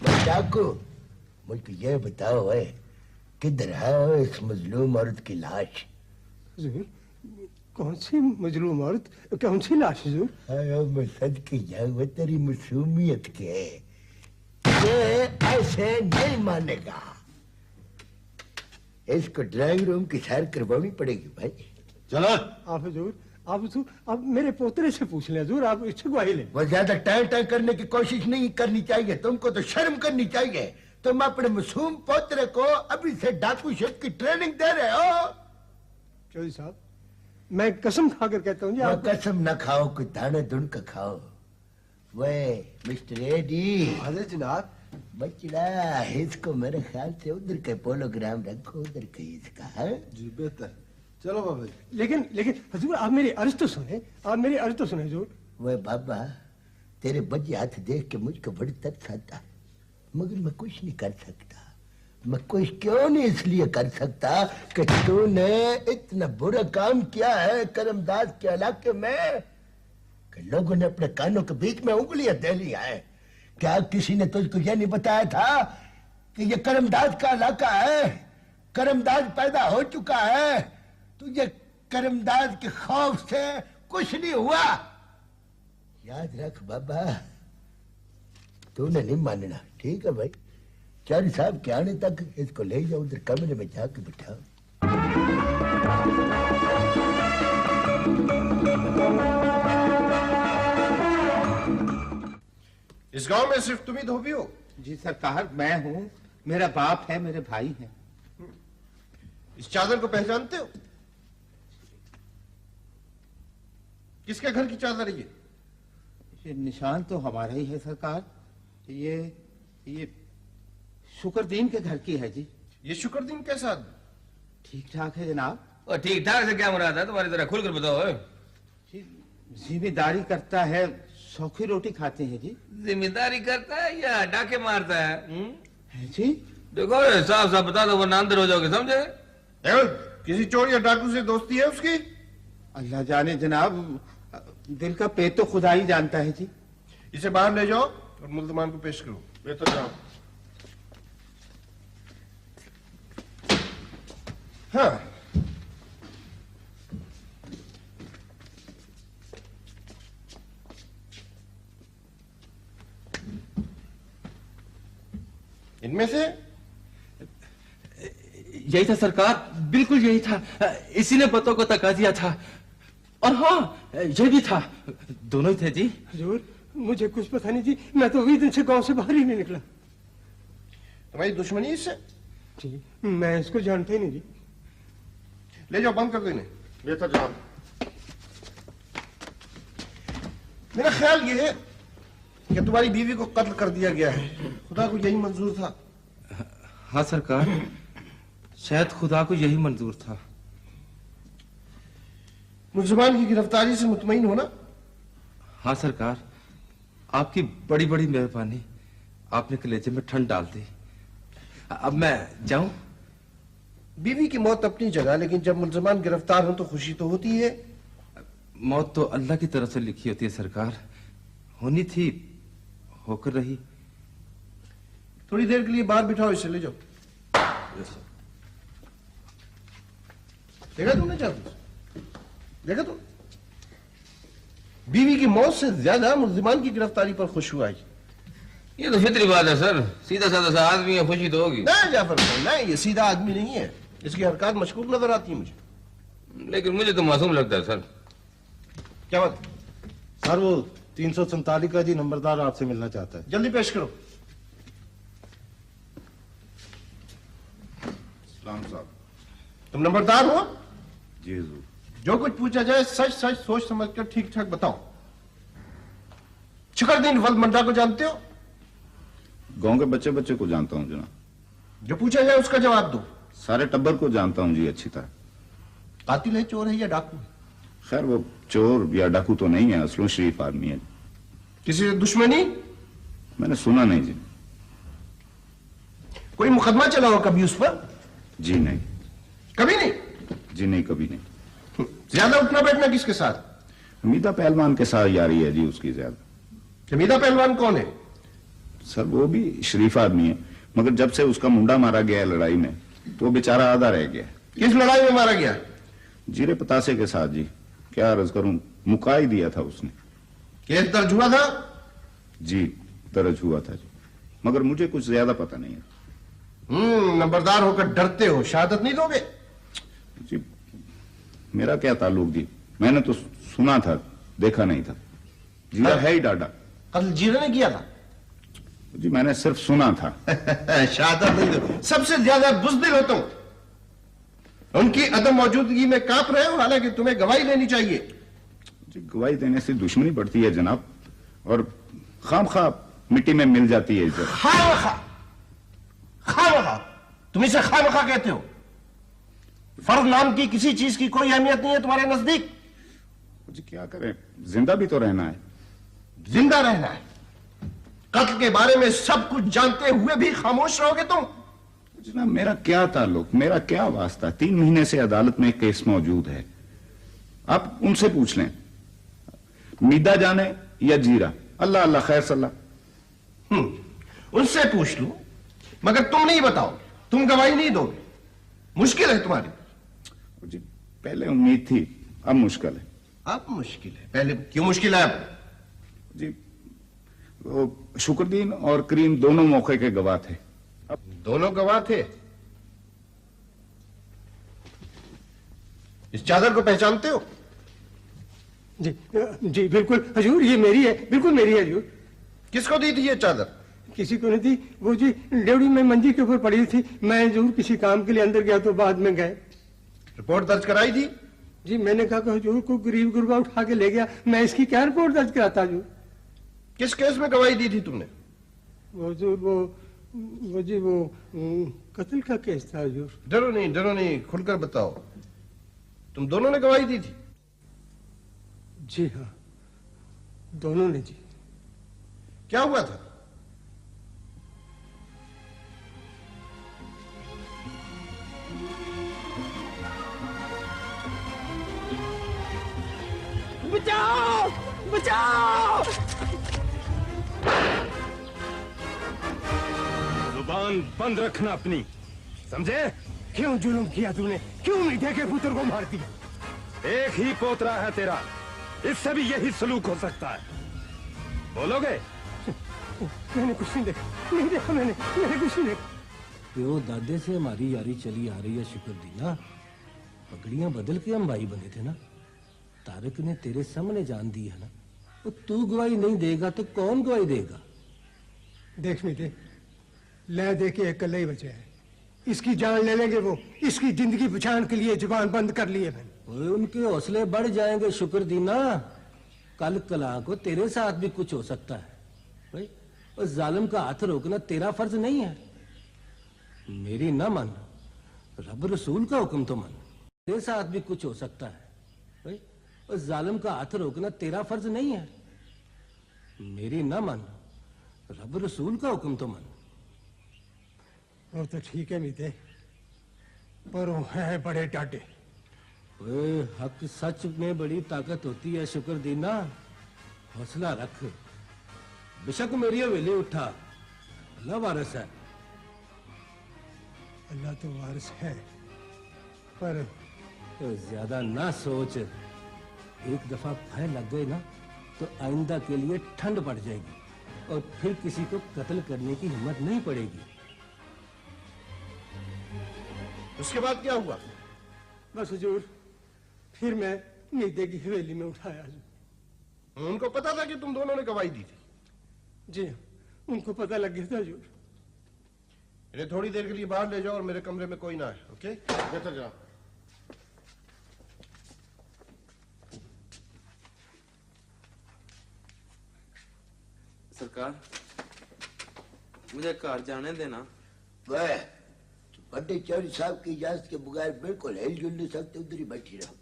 मैं डाकू, मुझको ये बताओ है किधर है इस मजलूम औरत की लाश? हुजूर, कौन सी मजलूम औरत, कौन सी लाश हुजूर? मैं सदके जाऊं तेरी मासूमियत के, ये ऐसे नहीं मानेगा। इसको ड्राइंग रूम की सैर करवानी पड़ेगी भाई। चलो आप हुजूर, आप मेरे पोतरे से पूछ लें हुजूर, आप इससे गवाही लें। वो ज्यादा टाइम टाइम करने की कोशिश नहीं करनी चाहिए, तुमको तो शर्म करनी चाहिए। तुम अपने मासूम पोतरे को अभी से डाकू शेफ की ट्रेनिंग दे रहे हो। चौधरी साहब, मैं कसम खाकर कहता हूँ जी, आप कसम न खाओ, कोई दाने दुन का खाओ। वे मिस्टर एडी। अरे जनाब, बचड़ा इसको मेरे ख्याल से उधर के पोलोग्राम रखो, उधर के इसका है जी बेहतर। चलो बाबा जी। लेकिन हुजूर, आप मेरी अर्ज तो सुने, आप मेरी अर्ज तो सुने हुजूर। वे बाबा, तेरे बजे हाथ देख के मुझको बड़ी तरस आता है, मगर मैं कुछ नहीं कर सकता। मैं कुछ क्यों नहीं इसलिए कर सकता कि तूने इतना बुरा काम किया है करमदाद के इलाके में कि लोगों ने अपने कानों के बीच में उंगलियां दे लिया है। क्या किसी ने तुझको यह नहीं बताया था कि ये करमदाद का इलाका है, करमदाद पैदा हो चुका है, तुझे करमदाद के खौफ से कुछ नहीं हुआ। याद रख बाबा, तूने नहीं मानना, ठीक है भाई। चारी साहब के आने तक इसको ले जाओ, उधर कमरे में जाके बिठाओ। इस गांव में सिर्फ तुम ही धोबी हो? जी सरकार, मैं हूँ, मेरा बाप है, मेरे भाई हैं। इस चादर को पहचानते हो? किसके घर की चादर है ये निशान तो हमारा ही है सरकार। ये शुक्रदीन के घर की है जी। ये शुक्रदीन कैसा आदमी? ठीक ठाक है जनाब। और ठीक ठाक से क्या मुराद है तुम्हारी तरह, खुलकर बताओ। जिम्मेदारी करता है, सौखी रोटी खाते हैं जी। जिम्मेदारी करता है या डाके मारता है? है जी। देखो साफ साफ बता दो, वरना अंदर हो जाओगे, समझे? किसी चोर या डाकू से दोस्ती है उसकी? अल्लाह जाने जनाब, दिल का पेट तो खुदा ही जानता है जी। इसे बाहर ले जाओ और मुल्जमान को पेश करो। बेहतर जाओ। हाँ, इनमें से यही था सरकार, बिल्कुल यही था। इसी ने पतों को तका दिया था। और हाँ, ये भी था, दोनों ही थे जी। हुजूर, मुझे कुछ पता नहीं जी, मैं तो 20 दिन से गांव से बाहर ही नहीं निकला। तुम्हारी दुश्मनी इससे? जी, मैं इसको जानता ही नहीं जी। ले जाओ, बंद कर देने। बेहतर जाओ। मेरा ख्याल ये है कि तुम्हारी बीवी को कत्ल कर दिया गया है। खुदा को यही मंजूर था। हाँ सरकार, शायद खुदा को यही मंजूर था। मुल्ज़िमान की गिरफ्तारी से मुतमईन हो ना? हाँ सरकार, आपकी बड़ी बड़ी मेहरबानी, आपने कलेजे में ठंड डाल दी। अब मैं जाऊं? बीवी की मौत अपनी जगह, लेकिन जब मुल्ज़िमान गिरफ्तार हो तो खुशी तो होती है। मौत तो अल्लाह की तरफ से लिखी होती है सरकार, होनी थी, होकर रही। थोड़ी देर के लिए बाहर बिठाओ, इसे ले जाओ। देखा तुमने जासूस? देखा तुम? बीवी की मौत से ज्यादा मुल्ज़िमान की गिरफ्तारी पर खुश हुआ है। ये तो फितरी बात है सर, सीधा साधा सा आदमी है, खुशी तो होगी। नहीं जाफर भाई, नहीं, ये सीधा आदमी नहीं है। इसकी हरकत मशकूक नजर आती है मुझे। लेकिन मुझे तो मासूम लगता है सर। क्या बात? सर, वो 347 का जी नंबरदार आपसे मिलना चाहता है। जल्दी पेश करो। सलाम साहब। तुम नंबरदार हो? जी हुजूर। जो कुछ पूछा जाए सच सच सोच समझ कर ठीक ठाक बताओ। शुक्रदीन वल्द मंडा को जानते हो? गांव के बच्चे बच्चे को जानता हूँ जनाब। जो पूछा जाए उसका जवाब दो। सारे टब्बर को जानता हूँ जी अच्छी तरह। कातिल है, चोर है या डाकू है? खैर वो चोर या डाकू तो नहीं है, असलों शरीफ आदमी है। किसी से दुश्मनी? मैंने सुना नहीं जी। कोई मुकदमा चला हो कभी उस पर? जी नहीं। कभी नहीं? जी नहीं, कभी नहीं। ज्यादा उठना बैठना किसके साथ? हमीदा पहलवान के साथ यारी है जी उसकी ज्यादा। हमीदा पहलवान कौन है? सर वो भी शरीफ आदमी है, मगर जब से उसका मुंडा मारा गया है लड़ाई में तो वो बेचारा आधा रह गया। किस लड़ाई में मारा गया? जीरे पतासे के साथ जी। क्या अर्ज करूं, मुका ही दिया था उसने। केस दर्ज हुआ था? जी दर्ज हुआ था जी, मगर मुझे कुछ ज्यादा पता नहीं है। नंबरदार होकर डरते हो, शहादत नहीं दोगे? जी मेरा क्या ताल्लुक जी, मैंने तो सुना था, देखा नहीं था। जीरा है ही डाडा। कत्ल जीरे ने किया था? जी मैंने सिर्फ सुना था। शहादत नहीं दो। सबसे ज्यादा बुज़दिल हो तुम। उनकी अदम मौजूदगी में कांप रहे हो, हालांकि तुम्हें गवाही लेनी चाहिए। जी गवाही देने से दुश्मनी बढ़ती है जनाब, और खामखा मिट्टी में मिल जाती है इज्जत। खामखा खामखा तुम इसे खामखा कहते हो? फर्ज नाम की किसी चीज की कोई अहमियत नहीं है तुम्हारे नजदीक? जी क्या करें, जिंदा भी तो रहना है। जिंदा रहना है? कत्ल के बारे में सब कुछ जानते हुए भी खामोश रहोगे तुम? जनाब मेरा क्या ताल्लुक, मेरा क्या वास्ता? 3 महीने से अदालत में केस मौजूद है, आप उनसे पूछ लें। मीदा जाने या जीरा, अल्लाह अल्लाह खैर सल्लाह। उनसे पूछ लो, मगर तुम नहीं बताओ, तुम गवाही नहीं दोगे। मुश्किल है तुम्हारी। जी पहले उम्मीद थी, अब मुश्किल है। अब मुश्किल है? पहले क्यों मुश्किल है? अब जी वो शुक्रदीन और करीम दोनों मौके के गवाह थे। अब दोनों गवाह थे? इस चादर को पहचानते हो? जी जी बिल्कुल हजूर, ये मेरी है, बिल्कुल मेरी है हजूर। किसको दी थी ये चादर? किसी को नहीं दी, वो जी ड्योढ़ी में मंजी के ऊपर पड़ी थी। मैं हजूर किसी काम के लिए अंदर गया तो बाद में गए। रिपोर्ट दर्ज कराई थी? जी मैंने कहा कि हजूर को गरीब गुरबा उठा के ले गया, मैं इसकी क्या रिपोर्ट दर्ज कराता हजूर। किस केस में गवाही दी थी तुमने? वो हजूर वो जी वो कत्ल का केस था हजूर। डरो नहीं, खुलकर बताओ, तुम दोनों ने गवाही दी थी? जी हाँ, दोनों ने जी। क्या हुआ था? बचाओ बचाओ! जुबान बंद रखना अपनी, समझे? क्यों जुल्म किया तूने? क्यों मीठे के पुत्र को मार दिया? एक ही पोतरा है तेरा, इससे भी यही सलूक हो सकता है। बोलोगे? मैंने कुछ नहीं देखा, नहीं देखा मैंने कुछ नहीं देखा। प्यो दादे से हमारी यारी चली आ रही है शुक्रदीना। पगड़ियां बदल के हम भाई बने थे ना। तारक ने तेरे सामने जान दी है ना, तो तू गवाही नहीं देगा तो कौन गवाही देगा? देख मीठे, ले दे के अकेले ही बचे हैं। इसकी जान ले लेंगे वो, इसकी जिंदगी बचाने के लिए जुबान बंद कर लिए मैंने। उनके हौसले बढ़ जाएंगे शुक्रदीना। कल कला को तेरे साथ भी कुछ हो सकता है भाई। उस जालिम का हाथ रोकना तेरा फर्ज नहीं है। मेरी ना मन, रब रसूल का हुक्म तो मन। तेरे साथ भी कुछ हो सकता है भाई। उस जालिम का हाथ रोकना तेरा फर्ज नहीं है। मेरी ना मन, रब रसूल का हुक्म तो मन। वो तो ठीक है मीते, पर वो है बड़े डाटे। हक सच में बड़ी ताकत होती है शुक्रदीना। हौसला रख, बेशक मेरी हवेली उठा, अल्लाह वारिस है। अल्लाह तो वारिस है, पर ज्यादा ना सोच। एक दफा भय लग गए ना तो आइंदा के लिए ठंड पड़ जाएगी और फिर किसी को कत्ल करने की हिम्मत नहीं पड़ेगी। उसके बाद क्या हुआ? बस हुजूर, फिर मैं मीते की हवेली में उठाया। उनको पता था कि तुम दोनों ने गवाही दी थी? जी उनको पता लग गया था हुजूर। इन्हें थोड़ी देर के लिए बाहर ले जाओ और मेरे कमरे में कोई ना है। ओके, बेहतर जाओ। सरकार, मुझे घर जाने देना। वह बड़े चौधरी साहब की इजाजत के बगैर बिल्कुल हिल जुल नहीं सकते, उधर ही बैठी रहो।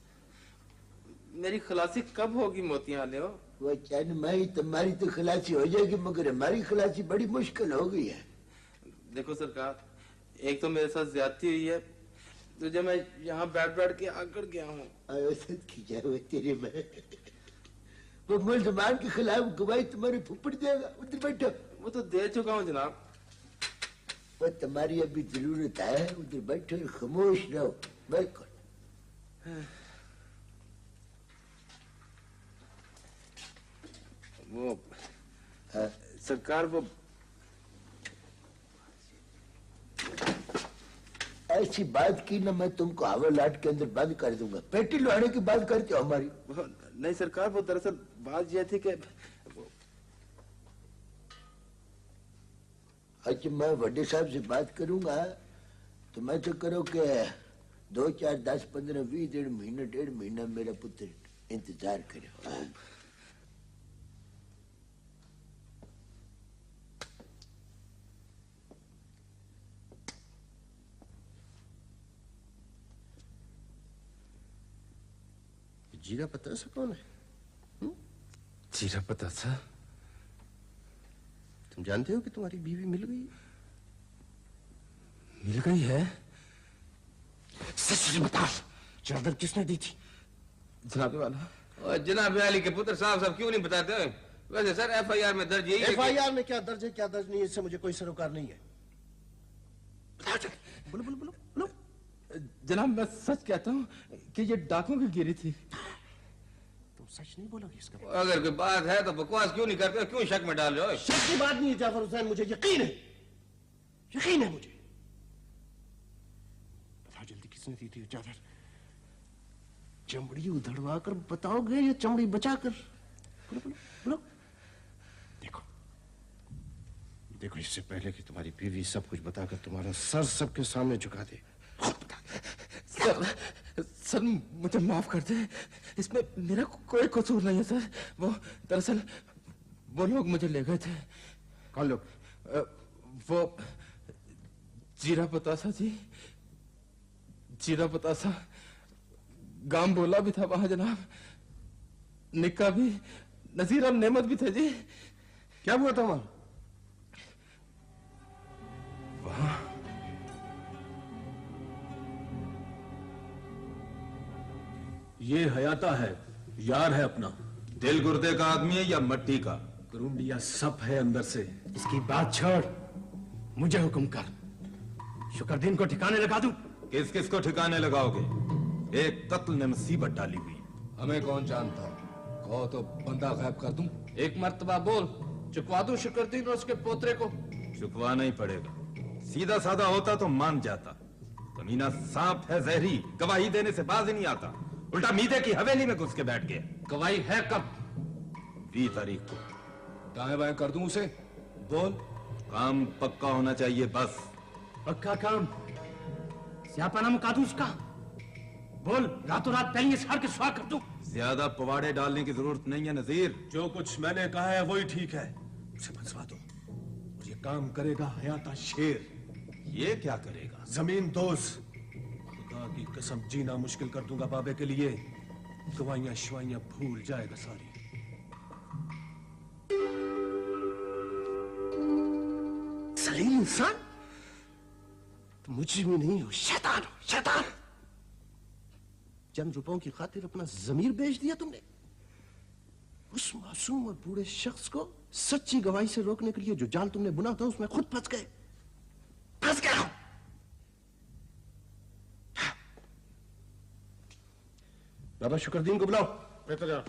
मेरी खलासी कब होगी मोतियां ले? वो चैन माई तुम्हारी तो खलासी हो जाएगी, मगर हमारी खलासी बड़ी मुश्किल हो गई है। देखो सरकार, एक तो मेरे साथ ज्यादती हुई है, तो जब मैं यहाँ बैठ बैठ के आकर गया हूँ। तेरे में वो मुल्जमान के खिलाफ गवाही तुम्हारे फुफड़ देगा। उधर बैठो। वो तो दे चुका हूँ जनाब। वो तुम्हारी अभी जरूरत है। उधर बैठो, खामोश रहो। बिल्कुल। वो सरकार वो ऐसी बात की ना मैं तुमको हवालाट के अंदर बंद कर दूंगा। पेटी लुहाने की बात करते हो हमारी। नहीं सरकार, वो दरअसल बात यह थी कि अच्छा मैं बड़े साहब से बात करूंगा तो मैं तो करो कि 2, 4, 10, 15, 20 डेढ़ महीना मेरा पुत्र इंतजार करो। जीरा पतासा कौन है? जीरा पतासा? तुम जानते हो कि तुम्हारी बीवी मिल गई? मिल गई है? सच बता, चादर किसने दी थी? जनाब वाला। और जनाब वाली के पुत्र साहब क्यों नहीं बताते? वैसे सर एफआईआर में दर्ज यही है। एफआईआर में क्या दर्ज है क्या दर्ज नहीं है, इससे मुझे कोई सरोकार नहीं है। बोलो बोलो बोलो बोलो। जनाब मैं सच कहता हूँ कि ये डाकुओं की गिरी थी। तुम सच नहीं बोलोगे इसका? अगर कोई बात है तो बकवास क्यों नहीं करते? क्यों शक में डाल रहे हो? शक की बात नहीं है जाफर हुसैन, मुझे यकीन है, यकीन है मुझे। बताओ जल्दी किसने दी थी चादर? चमड़ी उधड़वा कर बताओगे या चमड़ी बचाकर? बोलो बोलो बोलो। देखो देखो, इससे पहले कि तुम्हारी बीवी सब कुछ बताकर तुम्हारा सर सबके सामने झुका दे, सर मुझे माफ कर दे, इसमें मेरा कोई कसूर नहीं है सर। वो दरअसल वो लोग मुझे ले गए थे। कौन लोग? वो जीरा पतासा जी, जीरा पतासा। गाम बोला भी था वहां जनाब, निक्का भी, नजीर और नेमत भी थे जी। क्या हुआ था वहां? वहां ये हयाता है, यार है अपना। दिल गुर्दे का आदमी है या मट्टी का? करुंडिया सब है अंदर से। इसकी बात छोड़, मुझे हुक्म कर, शुक्रदीन को ठिकाने लगा दूं। किस किस को ठिकाने लगाओगे? एक कत्ल ने मुसीबत डाली हुई। हमें कौन जानता? कहो तो बंदा गायब कर दूं। एक मर्तबा बोल, चुकवा दूं शुक्रदीन और उसके पोतरे को। चुकवाना ही पड़ेगा। सीधा साधा होता तो मान जाता। कमीना सांप है जहरी, गवाही देने से बाज ही नहीं आता, उल्टा मीदे की हवेली में घुस के बैठ गया। गवाही है कब? 20 तारीख को। दाएं बाएं कर दूं उसे? बोल। काम पक्का होना चाहिए बस। पक्का काम? स्यापा मुका दूं उसका? बोल, रातों रात पहले सार के स्वार कर दूं। ज्यादा पवाड़े डालने की जरूरत नहीं है नजीर। जो कुछ मैंने कहा है वही ठीक है, उसे मनसवा दो। और ये काम करेगा हयाता शेर। ये क्या करेगा? जमीन दोज। खुदा की कसम जीना मुश्किल कर दूंगा बाबे के लिए। दवाइयां शवाइयां भूल जाएगा सारी। सलीम इंसान, तुम मुजरिम नहीं हो, शैतान हो, शैतान। चंद रुपयों की खातिर अपना जमीर बेच दिया तुमने। उस मासूम और बूढ़े शख्स को सच्ची गवाही से रोकने के लिए जो जाल तुमने बुना था उसमें खुद फंस गए, फंस गए। बाबा शुक्रदीन को बुलाओ। बेहतर जाओ।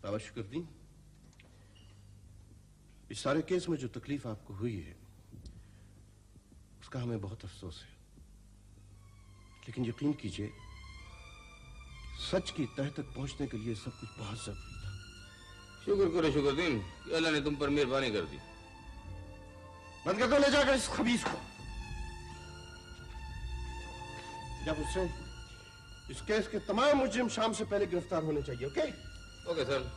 बाबा शुक्रदीन, इस सारे केस में जो तकलीफ आपको हुई है उसका हमें बहुत अफसोस है, लेकिन यकीन कीजिए सच की तह तक पहुंचने के लिए सब कुछ बहुत जरूरी था। शुक्र करो शुक्रदीन कि अल्लाह ने तुम पर मेहरबानी कर दी। बंद कर दो, ले जाकर इस खबीस को। जब उससे इस केस के तमाम मुजरिम शाम से पहले गिरफ्तार होने चाहिए। Okay okay sir.